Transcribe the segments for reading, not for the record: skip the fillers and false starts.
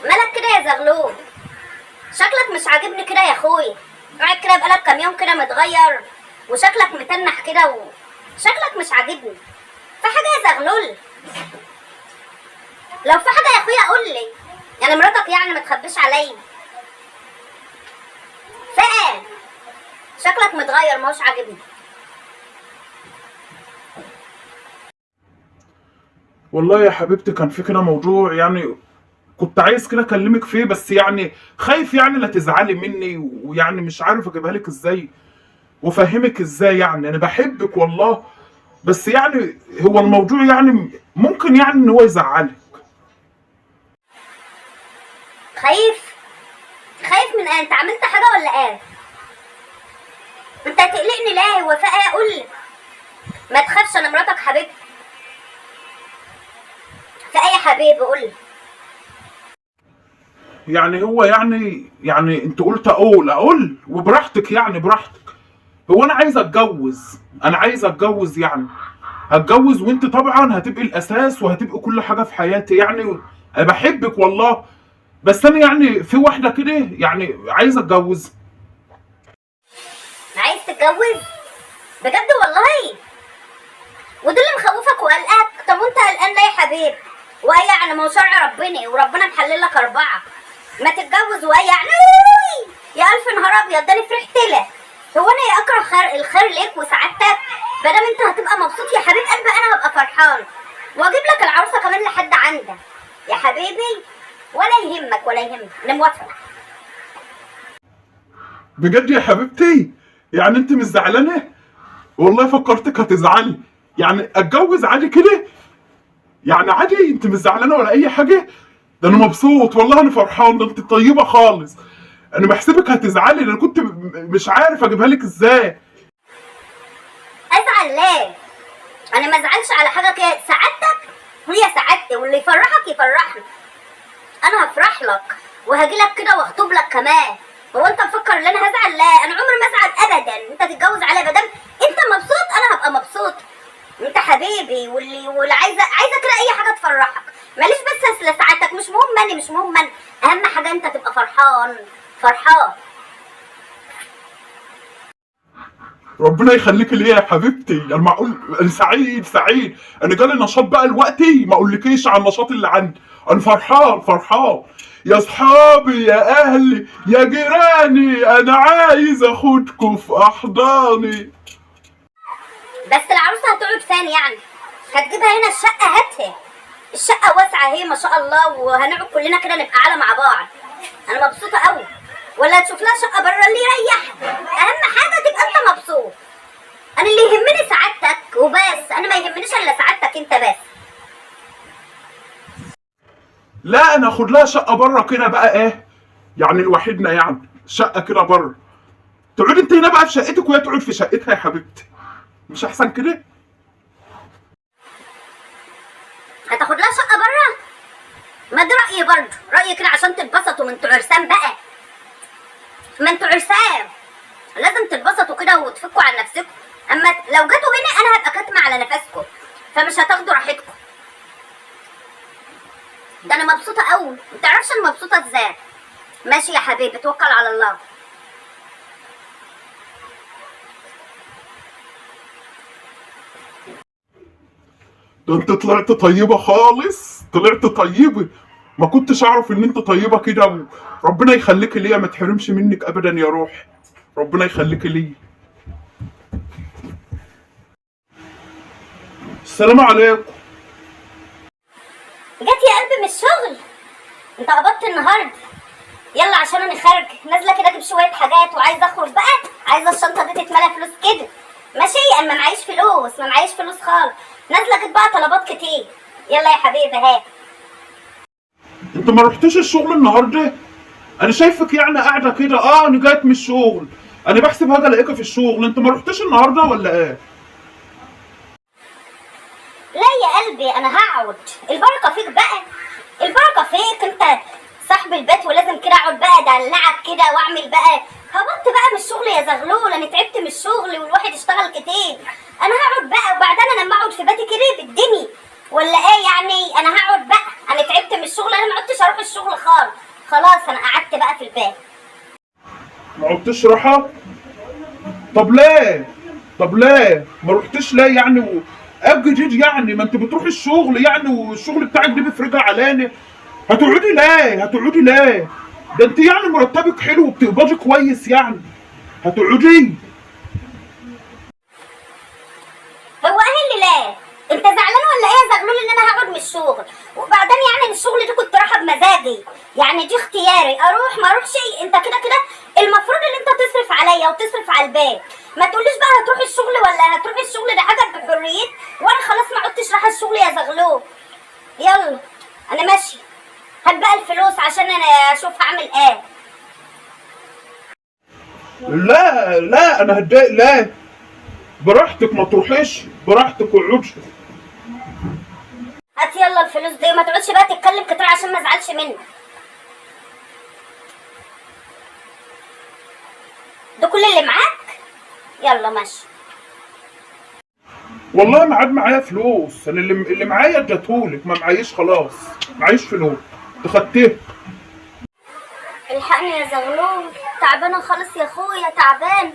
مالك كده يا زغلول؟ شكلك مش عاجبني كده يا اخويا. قاعد كده بقالك كام يوم كده متغير، وشكلك متنح كده، وشكلك مش عاجبني. في حاجه يا زغلول؟ لو في حاجه يا اخويا قول لي، يعني مراتك يعني ما تخبيش عليا. فاهم؟ شكلك متغير ما هوش عاجبني. والله يا حبيبتي كان في كده موضوع، يعني كنت عايز كده اكلمك فيه، بس يعني خايف يعني لا تزعلي مني، ويعني مش عارف اجيبها لك ازاي وافهمك ازاي. يعني انا بحبك والله، بس يعني هو الموضوع يعني ممكن يعني ان هو يزعلك. خايف؟ خايف من ايه؟ انت عملت حاجه ولا ايه؟ انت هتقلقني ليه؟ هو في ايه؟ قول لي. ما تخافش، انا مراتك حبيبتي. في ايه يا حبيبي؟ قول لي. يعني هو يعني انت قلت اقول وبراحتك، يعني براحتك. هو انا عايز اتجوز، انا عايز اتجوز، يعني هتجوز، وانت طبعا هتبقي الاساس وهتبقي كل حاجه في حياتي. يعني انا بحبك والله، بس انا يعني في واحده كده يعني عايز اتجوز. عايز تتجوز؟ بجد والله؟ وده اللي مخوفك وقلقك؟ طب وانت قلقان ليه يا حبيبي؟ وهي يعني ما هو شرع ربنا، وربنا محلل لك 4. ما تتجوز وهي يعني يا الف نهار ابيض، ده انا فرحت لك. هو انا يا اكره الخير ليك وسعادتك؟ ما دام انت هتبقى مبسوط يا حبيب قلبي انا هبقى فرحان، واجيب لك العروسه كمان لحد عندك يا حبيبي. ولا يهمك ولا يهمك، انا موافقه. بجد يا حبيبتي؟ يعني انت مش زعلانه؟ والله فكرتك هتزعلي. يعني اتجوز عادي كده؟ يعني عادي، انت مش زعلانه ولا اي حاجه؟ ده انا مبسوط والله، انا فرحان، ده انت طيبه خالص. انا بحسبك هتزعلي، انا كنت مش عارف اجيبها لك ازاي. ازعل ليه؟ انا ما ازعلش على حاجه كده. سعادتك هي سعادتي، واللي يفرحك يفرحني. انا هفرح لك وهاجي لك كده واخطب لك كمان. هو انت مفكر ان انا هزعل؟ لا، انا عمري ما ازعل ابدا. انت تتجوز عليا، ما دام انت مبسوط انا هبقى مبسوط. انت حبيبي، واللي عايزه كده اي حاجه تفرحك. ماليش بس اصل سعادتك مش مهم، انا مش مهم انا. اهم حاجه انت تبقى فرحان فرحان. ربنا يخليك ليا يا حبيبتي. انا معقول انا سعيد سعيد، انا جالي نشاط بقى دلوقتي ما اقولكيش على النشاط اللي عندي. انا فرحان فرحان. يا اصحابي يا اهلي يا جيراني، انا عايز اخدكم في احضاني. بس العروسه هتقعد فين يعني؟ هتجيبها هنا الشقه؟ هاتها. الشقه واسعه اهي ما شاء الله، وهنقعد كلنا كده نبقى قاعده مع بعض. انا مبسوطه قوي. ولا تشوف لها شقه بره اللي يريحك. اهم حاجه تبقى انت مبسوط. انا اللي يهمني سعادتك وبس، انا ما يهمنيش الا سعادتك انت بس. لا انا اخد لها شقه بره كده بقى، ايه يعني لوحدنا، يعني شقه كده بره. تقعد انت هنا بقى في شقتك وهي تقعد في شقتها يا حبيبتي، مش احسن كده؟ هتاخد لها شقه بره؟ ما ده رايي برضه، رايي كده عشان تتبسطوا. ما انتوا عرسان بقى، ما انتوا عرسان لازم تتبسطوا كده وتفكوا عن نفسكم. اما لو جاتوا هنا انا هبقى كاتمه على نفسكم، فمش هتاخدوا راحتكم. ده انا مبسوطه قوي، متعرفش انا مبسوطه ازاي. ماشي يا حبيبي، توكل على الله. ده انت طلعت طيبه خالص، طلعت طيبه. ما كنتش اعرف ان انت طيبه كده. ربنا يخليك ليا، ما تحرمش منك ابدا يا روح. ربنا يخليك ليا. السلام عليكم. جت يا قلبي من الشغل؟ انت قبضت النهارده؟ يلا عشان انا خارج نازله كده اجيب شويه حاجات، وعايزه اخرج بقى. عايزه الشنطه دي تتملى فلوس كده. ماشي؟ انا ما معيش فلوس، ما معيش فلوس خالص. نازله اجيب بقى طلبات كتير. يلا يا حبيبي هات. انت ما رحتش الشغل النهارده؟ انا شايفك يعني قاعده كده. انا جايت من الشغل، انا بحسب هاجي الاقيك في الشغل. انت ما رحتش النهارده ولا ايه؟ لا يا قلبي انا هقعد. البركه فيك بقى، البركه فيك. انت صاحب البيت ولازم كده اقعد بقى ادلعك كده واعمل بقى. هبطت بقى من الشغل يا زغلول، انا تعبت من الشغل والواحد اشتغل كتير. انا هقعد بقى، وبعدين انا لما اقعد في بيتي كده بالدنيا ولا ايه يعني؟ انا هقعد بقى، انا تعبت من الشغل. انا ما عدتش اروح الشغل خالص. خلاص انا قعدت بقى في البيت. ما عدتش راحه؟ طب ليه؟ طب ليه؟ ما رحتش ليه يعني اب جديد يعني؟ ما انت بتروح الشغل يعني، والشغل بتاعك ده بيفرجها علينا. هتقعدي ليه؟ هتقعدي ليه؟ ده انت يعني مرتبك حلو وبتقبضي كويس يعني. هتقعدي؟ هو اهل ليه؟ انت زعلان ولا ايه يا زغلول ان انا هقعد من الشغل؟ وبعدين يعني الشغل دي كنت رايحه بمزاجي، يعني دي اختياري، اروح ما اروحش. انت كده كده المفروض ان انت تصرف عليا وتصرف على البيت. ما تقوليش بقى هتروح الشغل ولا هتروح الشغل، ده حاجه بحريتك، وانا خلاص ما عدتش رايحه الشغل يا زغلول. يلا انا ماشي. هات بقى الفلوس عشان انا اشوف هعمل ايه. لا لا انا هتضايق. لا براحتك، ما تروحيش، براحتك اقعدي. هات يلا الفلوس دي، وما تقعدش بقى تتكلم كتير عشان ما ازعلش منك. ده كل اللي معاك؟ يلا ماشي. والله ما عاد معايا فلوس، انا اللي معايا اديتهولك، ما معيش خلاص، معيش فلوس، انت خدتيه. الحقني يا زغلول، تعبانه خالص يا اخويا، تعبان.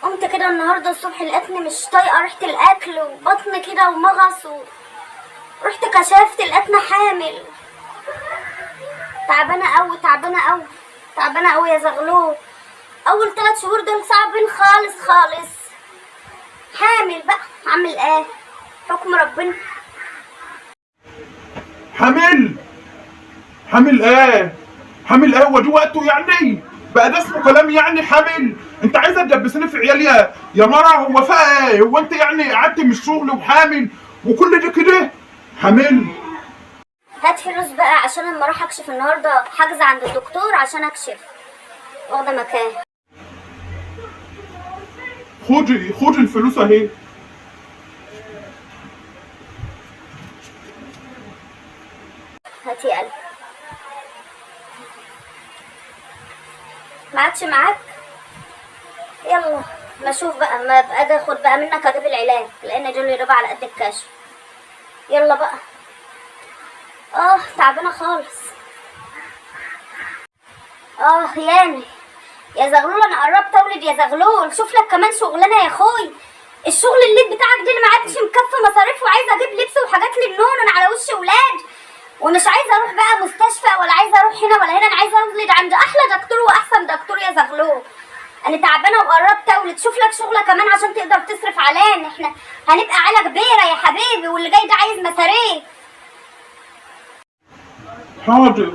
قمت كده النهارده الصبح لقيتني مش طايقه ريحه الاكل، وبطني كده ومغص، رحت كشفت لقيتني حامل. تعبانه قوي، تعبانه قوي، تعبانه قوي يا زغلول. اول 3 شهور دول صعبين خالص خالص. حامل بقى، اعمل ايه؟ حكم ربنا. حامل؟ حامل ايه؟ حامل ايه؟ هو دي وقته يعني؟ بقى ده اسمه كلام يعني حامل؟ انت عايزه تدبسني في عيال يا مرة؟ هو فيها ايه؟ هو انت يعني قعدت من الشغل وحامل وكل ده كده؟ حامل؟ هات فلوس بقى عشان لما اروح اكشف النهارده حجز عند الدكتور عشان اكشف، واخده مكان. خدي الفلوس اهي. هاتي قلب. ما عادش معاك؟ يلا ما اشوف بقى، ما ابقى اخد بقى منك اجيب العلاج، لان جولي ربع على قد الكشف. يلا بقى. تعبانه خالص. ياني يا زغلول، انا قربت اولد يا زغلول. شوف لك كمان شغلانه يا اخوي. الشغل الليل بتاعك ده اللي ما عادش مكفي مصاريف، وعايزه اجيب لبس وحاجات للنون، انا على وش ولاد، ومش عايزه اروح بقى مستشفى ولا عايزه اروح هنا ولا هنا. انا عايزه اولد عند احلى دكتور واحسن دكتور يا زغلول. انا تعبانه وقربت اولد. شوف لك شغله كمان عشان تقدر تصرف علينا، احنا هنبقى عيله كبيره يا حبيبي، واللي جاي ده عايز مصاريف.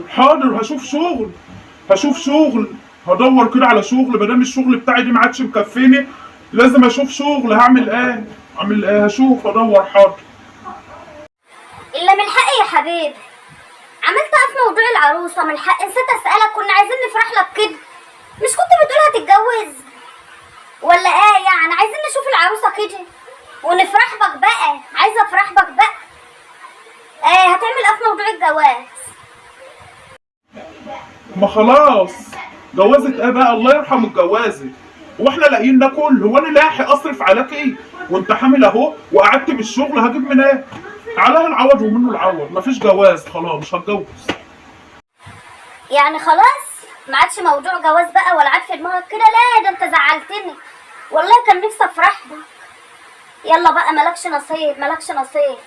حاضر هشوف شغل، هدور كده على شغل. ما دام الشغل بتاعي دي ما عادش مكفيني، لازم اشوف شغل. هعمل ايه؟ هشوف، ادور. حاضر. الا من حقي يا حبيبي. عملت ايه في موضوع العروسه؟ من حقي نسيت اسالك، كنا عايزين نفرح لك كده. مش كنت بتقول هتتجوز ولا ايه؟ يعني عايزين نشوف العروسه كده ونفرح بك بقى. عايزه افرح بك بقى. هتعمل ايه في موضوع الجواز؟ ما خلاص، جوازة ايه بقى؟ الله يرحم الجوازة. هو احنا لاقيين ناكل؟ هو انا لاحق اصرف عليك ايه؟ وانت حامل اهو وقعدت من الشغل، هجيب من ايه؟ عليها العوض ومنه العوض. مفيش جواز خلاص، مش هتجوز. يعني خلاص ما عادش موضوع جواز بقى ولا عاد في دماغك كده؟ لا ده انت زعلتني والله، كان نفسي افرح بك. يلا بقى، مالكش نصيب، مالكش نصيب،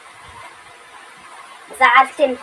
زعلتني.